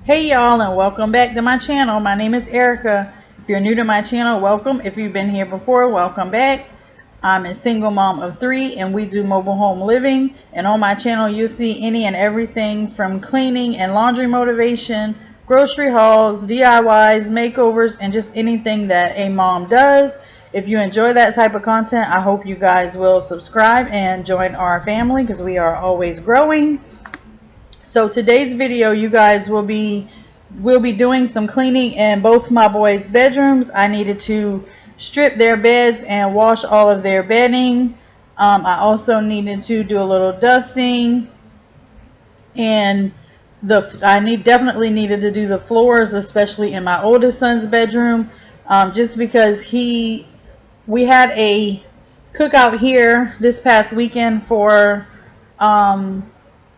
Hey y'all, and welcome back to my channel. My name is Erica. If you're new to my channel, welcome. If you've been here before, welcome back. I'm a single mom of 3 and we do mobile home living, and on my channel you'll see any and everything from cleaning and laundry motivation, grocery hauls, DIYs, makeovers, and just anything that a mom does. If you enjoy that type of content, I hope you guys will subscribe and join our family because we are always growing. So today's video, you guys will be doing some cleaning in both my boys' bedrooms. I needed to strip their beds and wash all of their bedding. I also needed to do a little dusting, and definitely needed to do the floors, especially in my oldest son's bedroom, just because we had a cookout here this past weekend for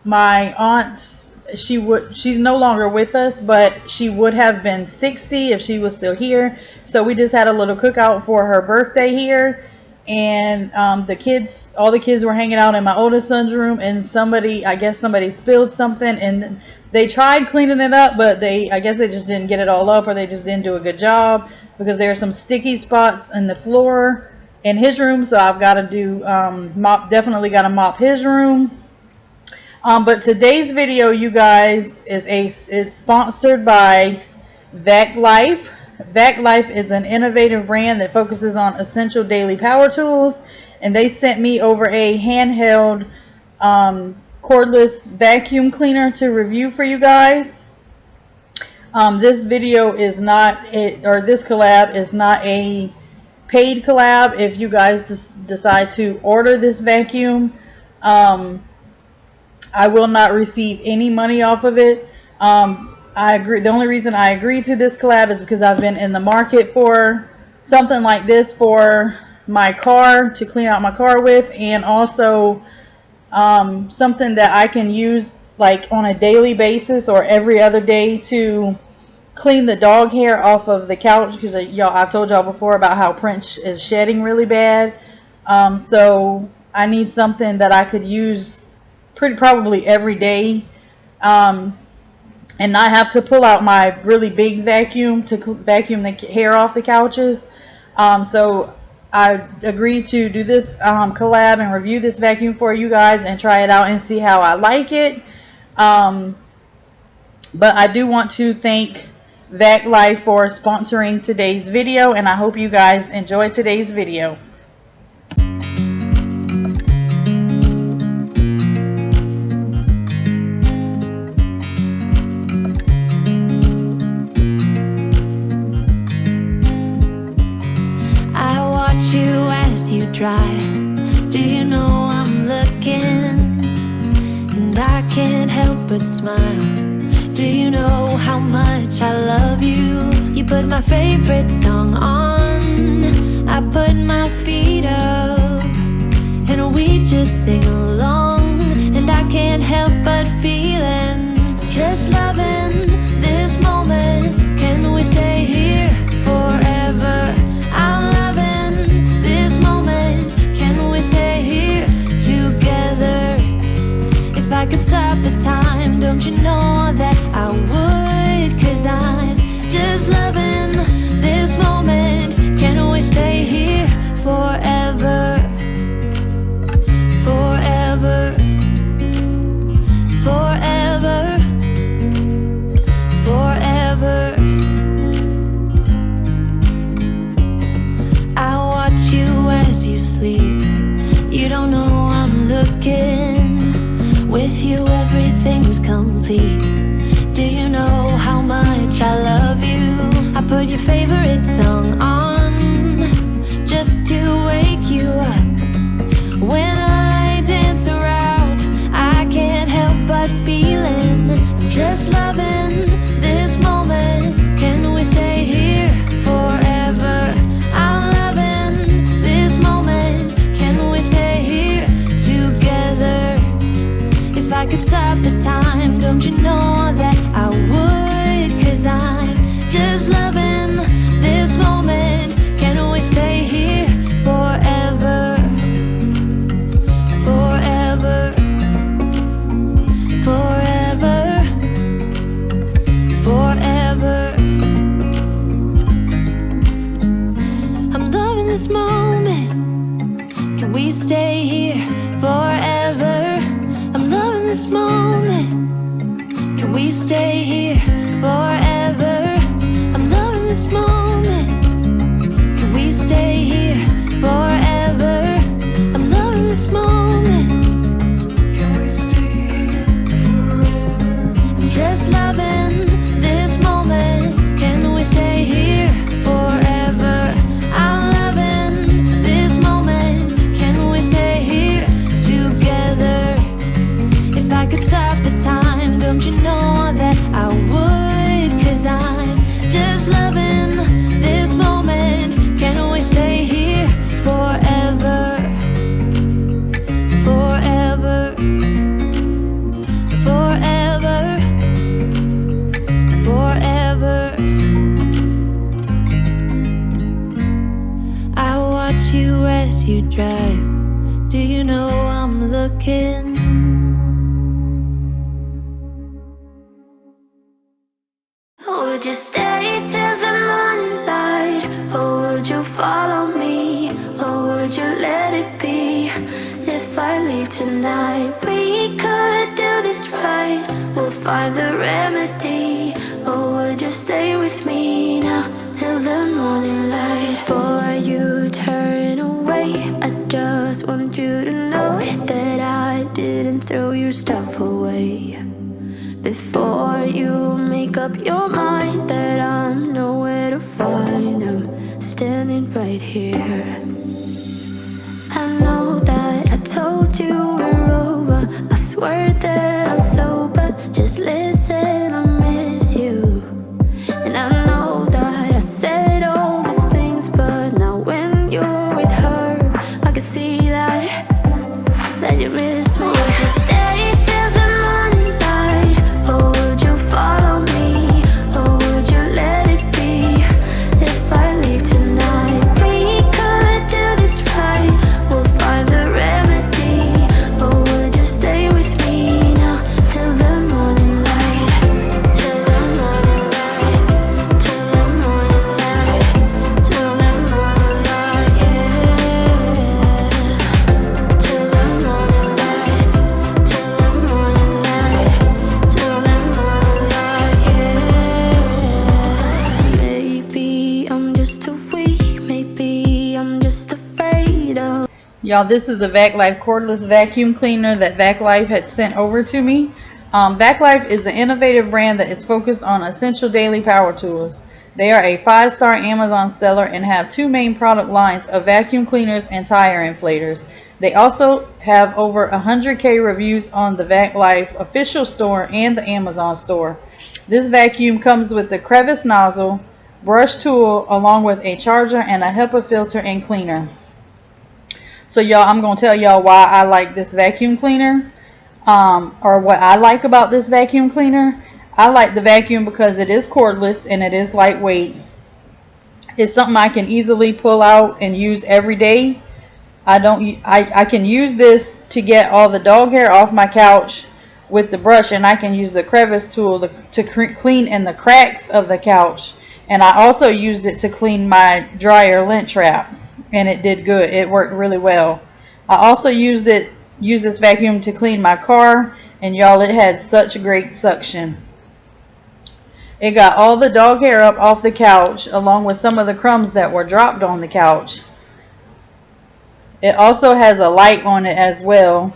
my aunt's. She's no longer with us, but she would have been 60 if she was still here. So we just had a little cookout for her birthday here, and all the kids were hanging out in my oldest son's room, and I guess somebody spilled something, and they tried cleaning it up, but I guess they just didn't get it all up, or they just didn't do a good job, because there are some sticky spots in the floor in his room. So I've got to do definitely got to mop his room. But today's video, you guys, it's sponsored by VacLife. VacLife is an innovative brand that focuses on essential daily power tools, and they sent me over a handheld cordless vacuum cleaner to review for you guys. This video is not this collab is not a paid collab. If you guys decide to order this vacuum, I will not receive any money off of it. I agree. The only reason I agreed to this collab is because I've been in the market for something like this for my car, to clean out my car with, and also something that I can use like on a daily basis or every other day to clean the dog hair off of the couch, because I've told y'all before about how Prince is shedding really bad. So I need something that I could use probably every day, and not have to pull out my really big vacuum to vacuum the hair off the couches. So I agreed to do this collab and review this vacuum for you guys and try it out and see how I like it. But I do want to thank VacLife for sponsoring today's video, and I hope you guys enjoy today's video. You drive. Do you know I'm looking, and I can't help but smile? Do you know how much I love you? You put my favorite song on, I put my feet up, and we just sing along, and I can't help but feeling, just loving this moment. Can we stay here forever? I'm loving this moment. Can we stay here together? If I could stop the time, don't you know that I would? 'Cause I'm just loving this moment. Can we stay here forever? Forever. Forever. Forever. I watch you as you sleep. You don't know I'm looking. With you everything's complete. Do you know how much I love you? I put your favorite song on just to wake you up. When I dance around, I can't help but feeling, I'm just loving this moment. Can we stay here forever? I'm loving this moment. Can we stay here together? If I could stop the time, don't you know that I would? 'Cause I'm just loving this moment. we stay here forever? I'm loving this moment. Can we stay here forever? I'm loving this moment. Can we stay here forever? I'm loving this moment. Can we stay here forever? I'm just loving this moment. Can we stay here forever? I'm loving this moment. Can we stay here together? If I could stop the time, don't you know that I would? 'Cause I'm just loving this moment. Can we stay here forever? Forever. Forever. Forever. I watch you as you drive. Do you know I'm looking? Would you stay till the morning light? Or would you follow me? Or would you let it be? If I leave tonight, we could do this right. We'll find the remedy. Or would you stay with me now till the morning light? Before you turn away, I just want you to know that I didn't throw your stuff away. Before you make up your mind that I'm nowhere to find, I'm standing right here. I know that I told you we're over. I swear that I'm sober. Just listen, I miss you. And I know that I said all these things, but now when you're with her, I can see that you miss me. Would you stay till the morning light? Or would you follow me? Or would you let it be? If I leave tonight, we could do this right. We'll find the remedy. Or would you stay with me now till the morning light? Till the morning light. Till the morning light. Till the morning light, yeah. Till the morning light. Till the morning light. Till the morning light, yeah. Maybe I'm just too weak. Maybe I'm just afraid of. Y'all, this is the VacLife cordless vacuum cleaner that VacLife had sent over to me. VacLife is an innovative brand that is focused on essential daily power tools. They are a 5-star Amazon seller and have 2 main product lines of vacuum cleaners and tire inflators. They also have over 100K reviews on the VacLife official store and the Amazon store. This vacuum comes with the crevice nozzle, brush tool, along with a charger and a HEPA filter and cleaner. So y'all, I'm going to tell y'all why I like this vacuum cleaner, or what I like about this vacuum cleaner. I like the vacuum because it is cordless and it is lightweight. It's something I can easily pull out and use every day. I can use this to get all the dog hair off my couch with the brush, and I can use the crevice tool to clean in the cracks of the couch. And I also used it to clean my dryer lint trap, and it did good. It worked really well. I also used this vacuum to clean my car, and y'all, it had such great suction. It got all the dog hair up off the couch, along with some of the crumbs that were dropped on the couch. It also has a light on it as well.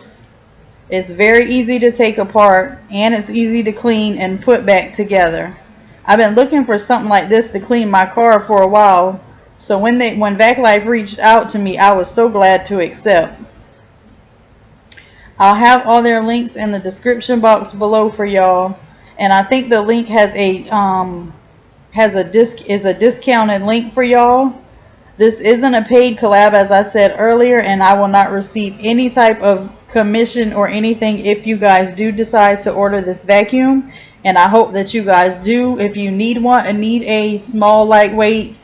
It's very easy to take apart, and it's easy to clean and put back together. I've been looking for something like this to clean my car for a while, so when VacLife reached out to me, I was so glad to accept. I'll have all their links in the description box below for y'all, and I think the link has a discounted link for y'all. This isn't a paid collab, as I said earlier, and I will not receive any type of commission or anything if you guys do decide to order this vacuum. And I hope that you guys do. If you need one and need a small, lightweight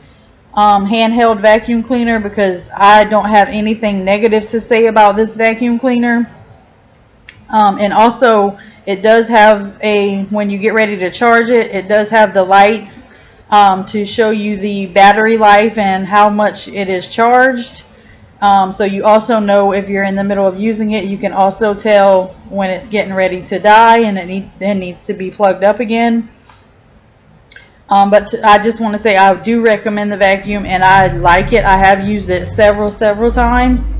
handheld vacuum cleaner, because I don't have anything negative to say about this vacuum cleaner. And also, it does have when you get ready to charge it, it does have the lights to show you the battery life and how much it is charged. So you also know if you're in the middle of using it. You can also tell when it's getting ready to die and it needs to be plugged up again. I just want to say I do recommend the vacuum and I like it. I have used it several times.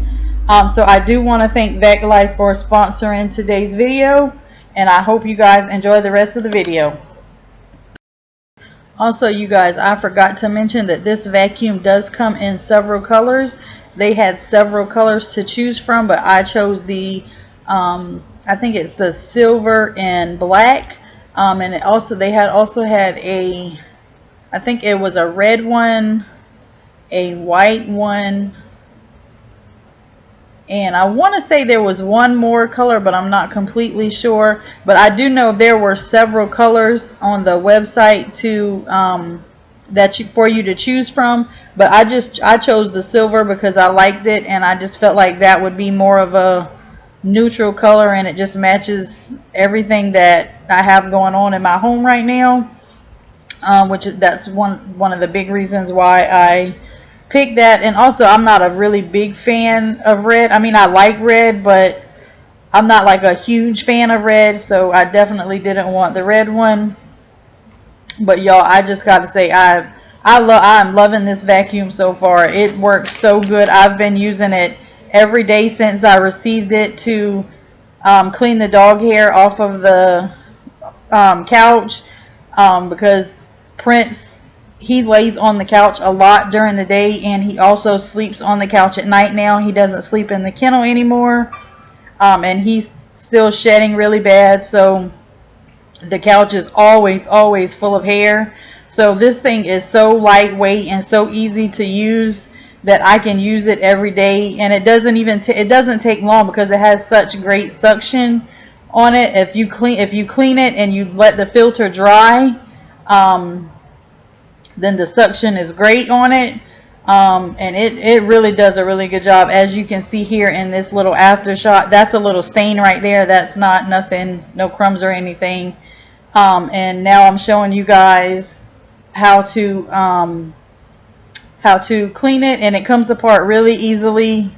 So I do want to thank VacLife for sponsoring today's video, and I hope you guys enjoy the rest of the video. Also, you guys, I forgot to mention that this vacuum does come in several colors. They had several colors to choose from, but I chose the, I think it's the silver and black. And they also had a, I think it was a red one, a white one, and I want to say there was one more color, but I'm not completely sure. But I do know there were several colors on the website for you to choose from. But I chose the silver because I liked it, and I just felt like that would be more of a neutral color, and it just matches everything that I have going on in my home right now. That's one of the big reasons why I picked that. And also, I'm not a really big fan of red. I mean, I like red, but I'm not like a huge fan of red, so I definitely didn't want the red one. But y'all, I just gotta say, I'm loving this vacuum so far. It works so good. I've been using it every day since I received it to clean the dog hair off of the couch, because Prince, he lays on the couch a lot during the day, and he also sleeps on the couch at night now. He doesn't sleep in the kennel anymore, and he's still shedding really bad, so the couch is always full of hair. So this thing is so lightweight and so easy to use that I can use it every day, and it doesn't take long because it has such great suction on it. If you clean it and you let the filter dry, then the suction is great on it. And it really does a really good job. As you can see here in this little after shot, that's a little stain right there. That's not nothing, no crumbs or anything. And now I'm showing you guys how to clean it, and it comes apart really easily.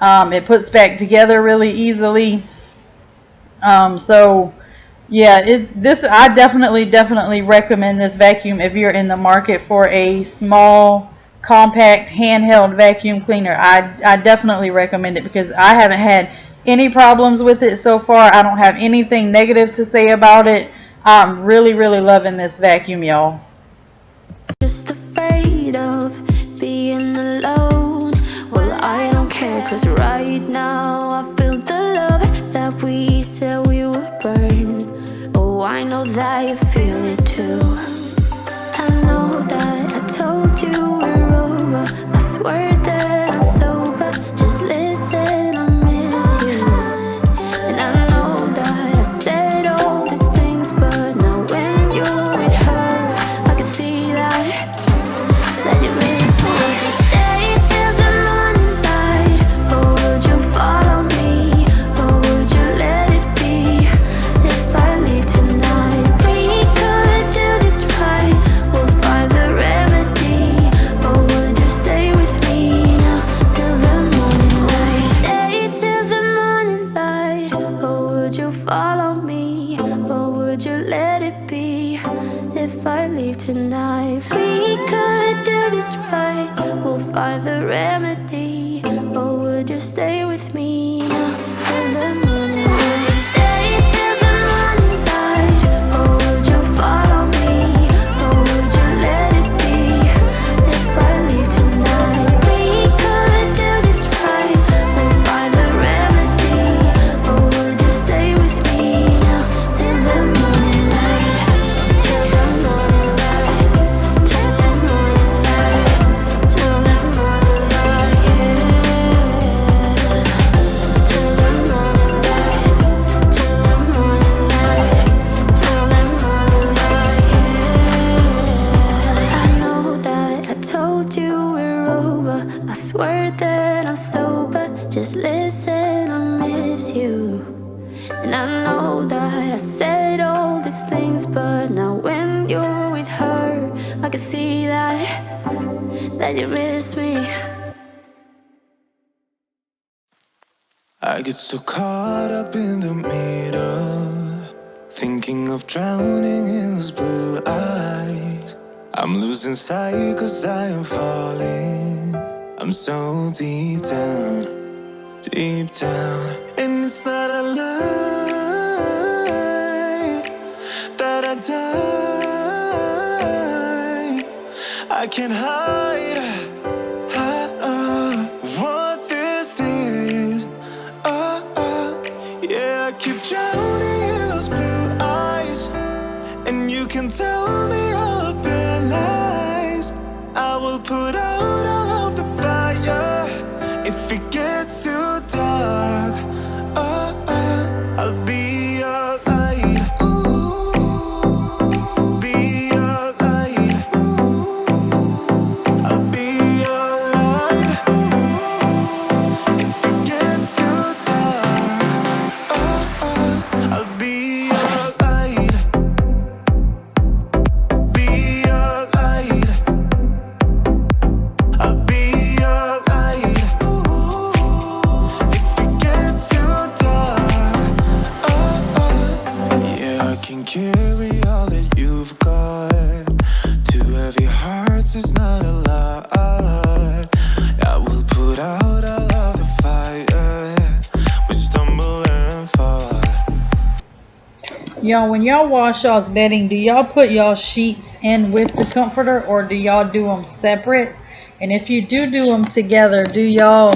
It puts back together really easily. So yeah, I definitely recommend this vacuum if you're in the market for a small, compact, handheld vacuum cleaner. I definitely recommend it because I haven't had any problems with it so far. I don't have anything negative to say about it. I'm really loving this vacuum, y'all. Just afraid of being alone. Well, I don't care, 'cause right now I feel the love that we said we would burn. Oh, I know that you feel it too. I know that I told you we're over. I swear that I'm sober. Just listen, I miss you. And I know that I said all these things, but now when you're with her, I can see that you miss me. Would you stay till the morning light, or would you follow me, or would you let it be? If I leave tonight, we could do this right. We'll find the remedy. Or would you stay with me now till the morning light? Stay till the morning light, or would you follow me, or would you let it be? If I leave tonight, we could do this right. We'll find the remedy. Or would you stay with me now till the morning light? Would you stay till the morning light, or would you follow me, or would you let it be? If I leave tonight, we could do this right. We'll find the remedy. Or would you stay with me now till the morning light? Till the morning light. Till the morning light. Till the morning light, yeah. Till the morning light. Till the morning light. Till the morning light, yeah. I know that I told you we're over. I swear that I'm sober. Just listen, I miss you. And I know that I said all these things, but now when you're with her, I can see that you miss me. I get so caught up in the middle, thinking of drowning in those blue eyes. I'm losing sight 'cause I am falling. I'm so deep down, deep down. And it's not a lie that I die. I can't hide what this is. Yeah, I keep drowning in those blue eyes, and you can tell me all of your lies. I will put out all of the fire if it gets too dark. I'll be your light. Be your light. I'll be your light. If it gets too dark, I'll be your light. Be your light. I'll be your light. If it gets too dark, yeah, I can carry all that you've got. Two heavy hearts is not a lie. I will put out all of the fire. We stumble and fall. Y'all, when y'all wash y'all's bedding, do y'all put y'all sheets in with the comforter, or do y'all do them separate? And if you do them together, do y'all,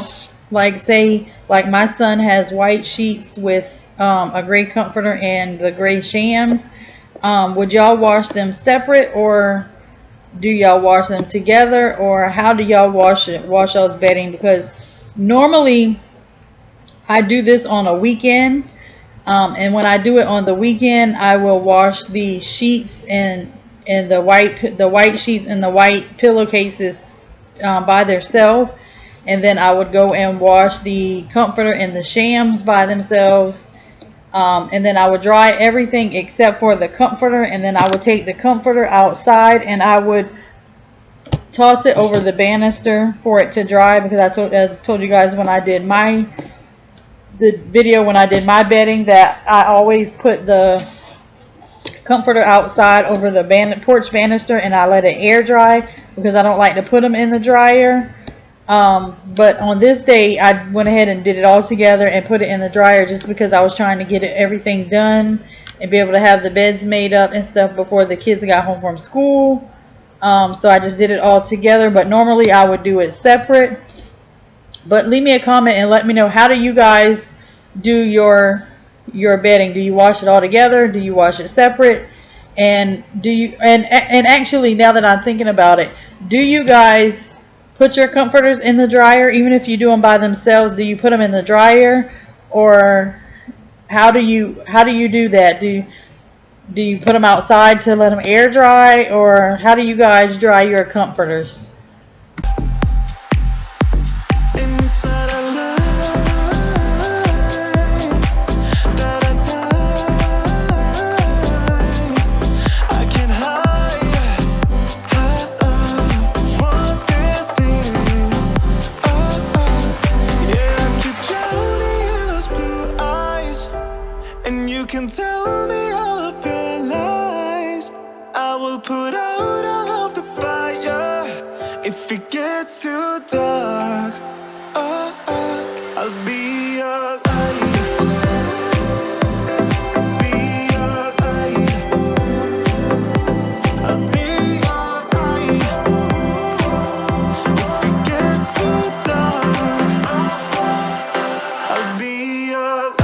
like, say, like my son has white sheets with a gray comforter and the gray shams, would y'all wash them separate, or do y'all wash them together, or how do y'all wash y'all's bedding? Because normally I do this on a weekend. And when I do it on the weekend, I will wash the sheets and the white sheets and the white pillowcases by themselves, and then I would go and wash the comforter and the shams by themselves, and then I would dry everything except for the comforter, and then I would take the comforter outside and I would toss it over the banister for it to dry, because I told you guys when I did the video when I did my bedding that I always put the comforter outside over the porch banister and I let it air dry, because I don't like to put them in the dryer. But on this day I went ahead and did it all together and put it in the dryer, just because I was trying to get everything done and be able to have the beds made up and stuff before the kids got home from school. So I just did it all together, but normally I would do it separate. But leave me a comment and let me know, how do you guys do your bedding? Do you wash it all together? Do you wash it separate? And do you and actually, now that I'm thinking about it, do you guys put your comforters in the dryer even if you do them by themselves? Do you put them in the dryer, or how do you do that? Do you put them outside to let them air dry, or how do you guys dry your comforters? You can tell me all of your lies. I will put out all of the fire if it gets too dark. I'll be your light. Be your light. I'll be your light. If it gets too dark, I'll be your light.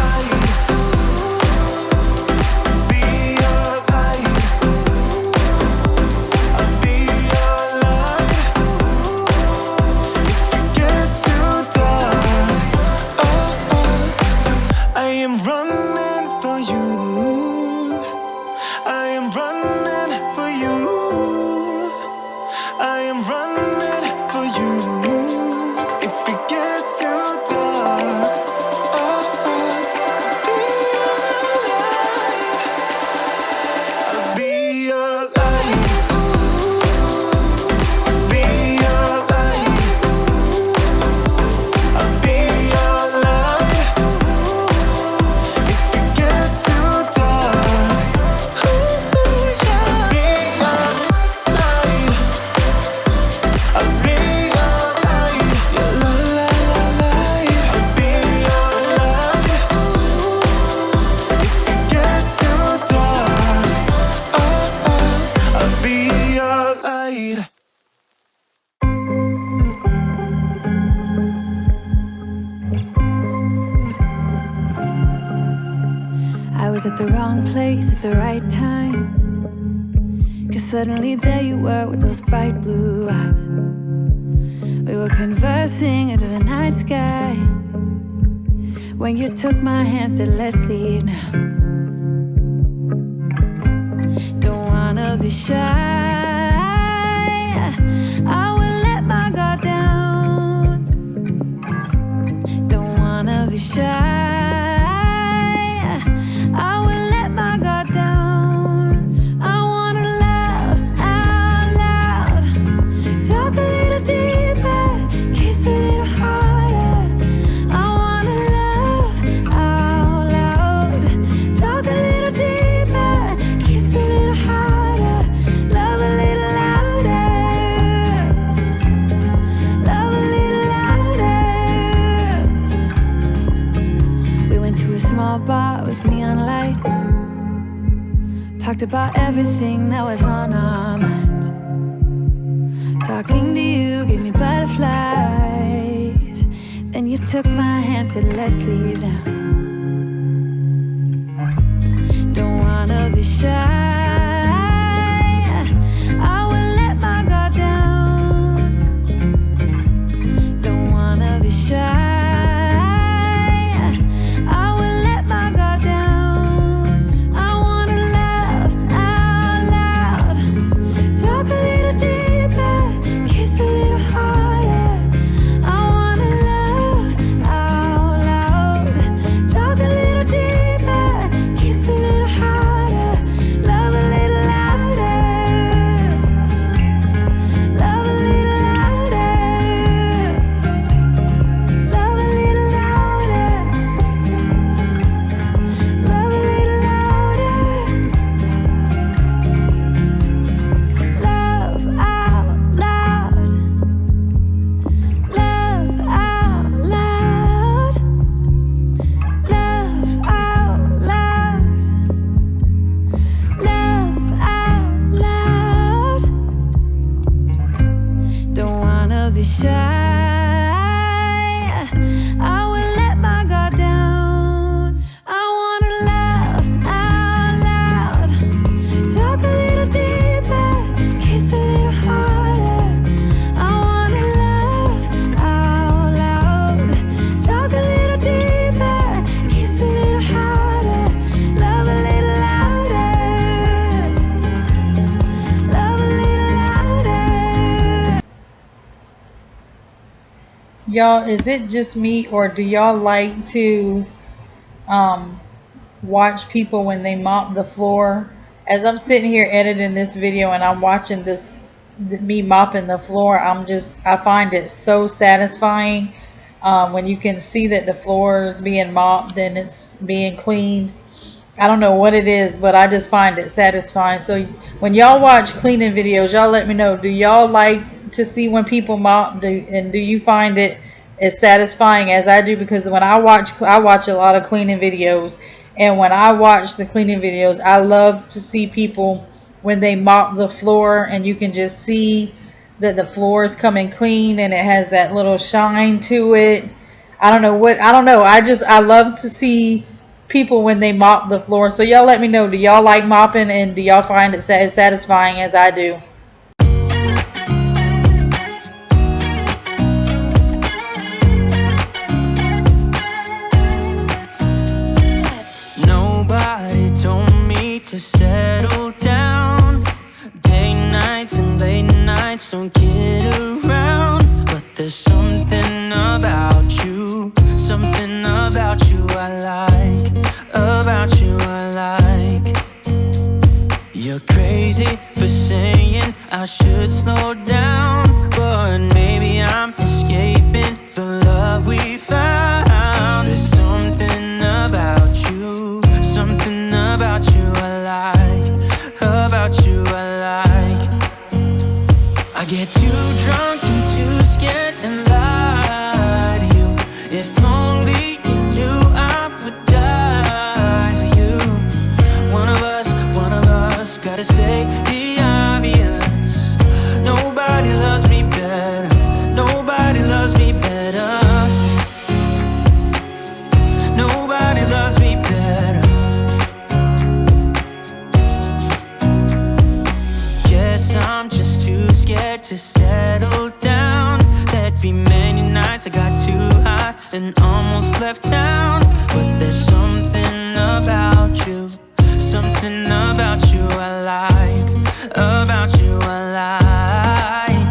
was at the wrong place at the right time. 'Cause suddenly there you were with those bright blue eyes. We were conversing under the night sky when you took my hand, said let's leave now. Don't wanna be shy, I will let my guard down. Don't wanna be shy, I will let my guard down. I wanna laugh out loud, talk a little deeper, kiss a little harder. I wanna laugh out loud, talk a little deeper, kiss a little harder, love a little louder, love a little louder. We went to a small bar with neon lights, talked about everything that was on our minds. Talking to you gave me butterflies. Then you took my hand, said let's leave now. Don't wanna be shy, I will let my guard down. Don't wanna be shy, I will let my guard down. I wanna laugh out loud, talk a little deeper, kiss a little harder. I wanna laugh out loud, talk a little deeper, kiss a little harder, love a little louder, love a little louder, love a little louder, love a little louder, love out loud, love out loud, love out loud, love out loud. Don't wanna be shy, I will let my guard down. I wanna laugh out loud, talk a little deeper, kiss a little harder. I wanna laugh out loud, talk a little deeper, kiss a little harder, love a little louder, love a little louder. Y'all, is it just me, or do y'all like to um, watch people when they mop the floor? As I'm sitting here editing this video and I'm watching me mopping the floor, I find it so satisfying when you can see that the floor is being mopped and it's being cleaned. I don't know what it is, but I just find it satisfying. So when y'all watch cleaning videos, y'all let me know. Do y'all like to see when people mop? And do you find it as satisfying as I do? Because when I watch a lot of cleaning videos, and when I watch the cleaning videos, I love to see people when they mop the floor, and you can just see that the floor is coming clean and it has that little shine to it. I don't know. I love to see people when they mop the floor. So y'all let me know. Do y'all like mopping, and do y'all find it as satisfying as I do? Nobody told me to settle down. Day nights and late nights don't get around. But there's something about you I like, about you I like. You're crazy for saying almost left town. But there's something about you, something about you I like, about you I like.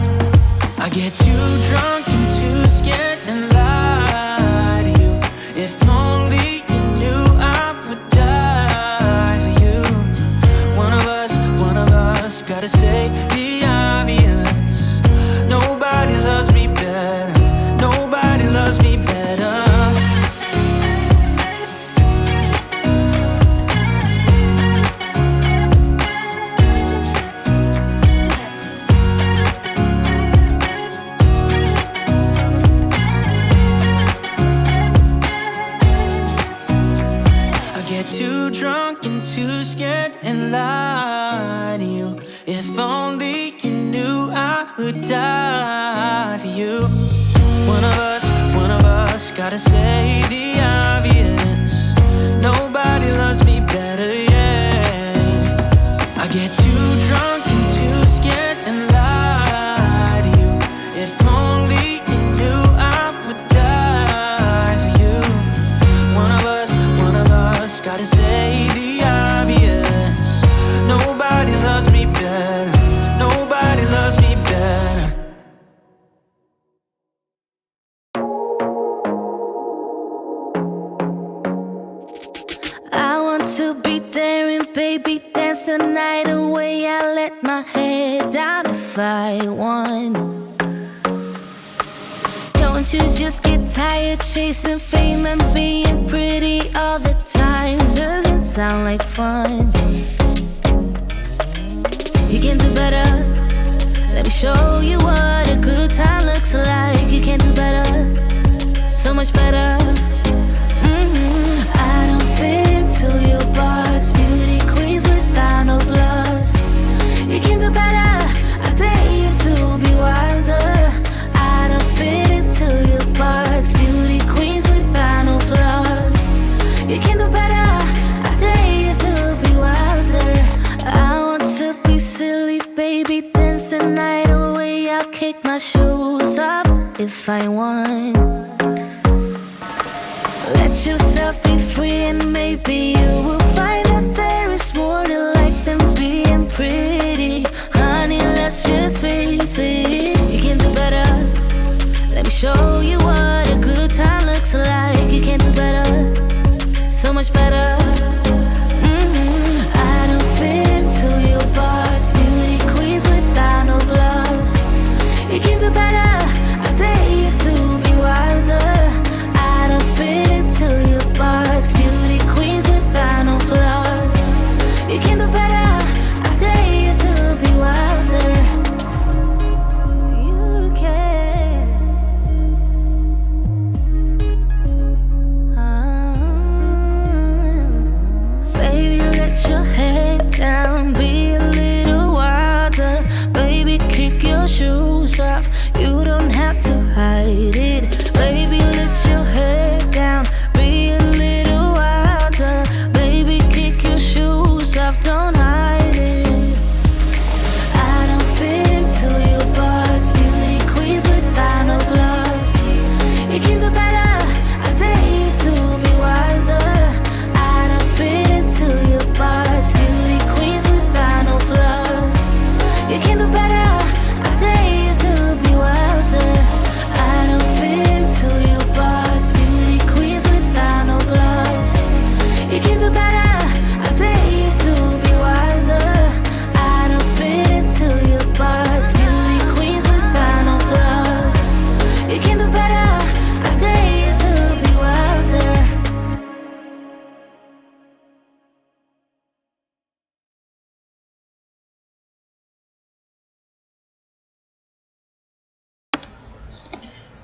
I get too drunk and too scared and lie to you. If only you knew I would die for you. One of us gotta say the obvious. Nobody loves me better, nobody loves me better. Too drunk and too scared and lie to you. If only you knew I would die for you. One of us gotta say the obvious. Nobody loves me better, yeah. I get too drunk and too scared and lie to you. If only you knew I would die for you. One of us gotta say the obvious. Nobody loves me better, nobody loves me better. I want to be there and baby dance the night away. I let my head down if I won. Don't you just get tired chasing fame and being pretty all the time? Doesn't sound like fun. You can do better. Let me show you what a good time looks like. You can do better, so much better. I don't fit into your box. Beauty queens without no flaws. You can do better. I dare you to be wilder. I don't fit into your box. Beauty queens without no flaws. You can do better. I dare you to be wilder. I want to be silly, baby, dance the night away. I'll kick my shoes off if I want. Let yourself be free and maybe you will find that there is more to life than being pretty. Honey, let's just face it. You can do better. Let me show you what a good time looks like. You can do better, so much better. I don't fit into your box. Beauty queens without no flaws. You can do better. I dare you to be wilder. I don't fit into your box. Beauty queens without no flaws. You can do better. I dare you to be wilder. You can. Baby, let your head down. Be a little wilder. Baby, kick your shoes off. You don't have to hide it. Baby, let your head down. Be a little wilder. Baby, kick your shoes off. Don't hide it. I don't fit into your box. Beauty queens without no flaws. You can do better. I dare you to be wilder. I don't fit into your box. Beauty queens without no flaws. You can do better. I dare you to be wilder. I don't fit into your box. Beauty queens without no flaws. You can do better. I dare you to be wilder. I don't fit into your box. Beauty queens without no flaws. You can do better. I dare you to be wilder.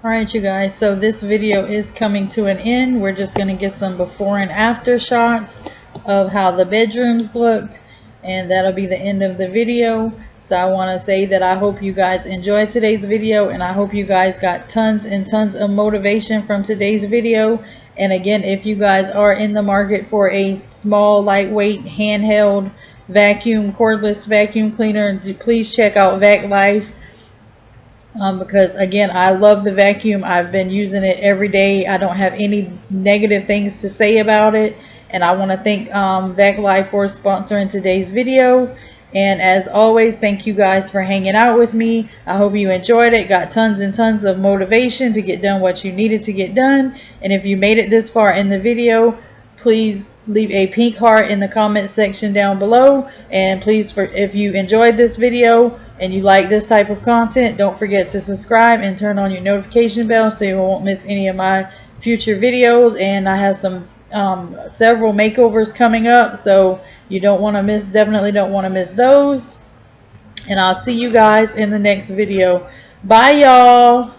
Alright you guys, so this video is coming to an end. We're just going to get some before and after shots of how the bedrooms looked, and that'll be the end of the video. So I want to say that I hope you guys enjoyed today's video, and I hope you guys got tons and tons of motivation from today's video. And again, if you guys are in the market for a small, lightweight, handheld vacuum, cordless vacuum cleaner, please check out VacLife. because again, I love the vacuum. I've been using it every day. I don't have any negative things to say about it. And I want to thank VacLife for sponsoring today's video. And as always, thank you guys for hanging out with me. I hope you enjoyed it. Got tons and tons of motivation to get done what you needed to get done. And if you made it this far in the video, please leave a pink heart in the comment section down below. And please, if you enjoyed this video and you like this type of content, don't forget to subscribe and turn on your notification bell so you won't miss any of my future videos. And I have some several makeovers coming up, so you don't want to miss, definitely don't want to miss those. And I'll see you guys in the next video. Bye, y'all.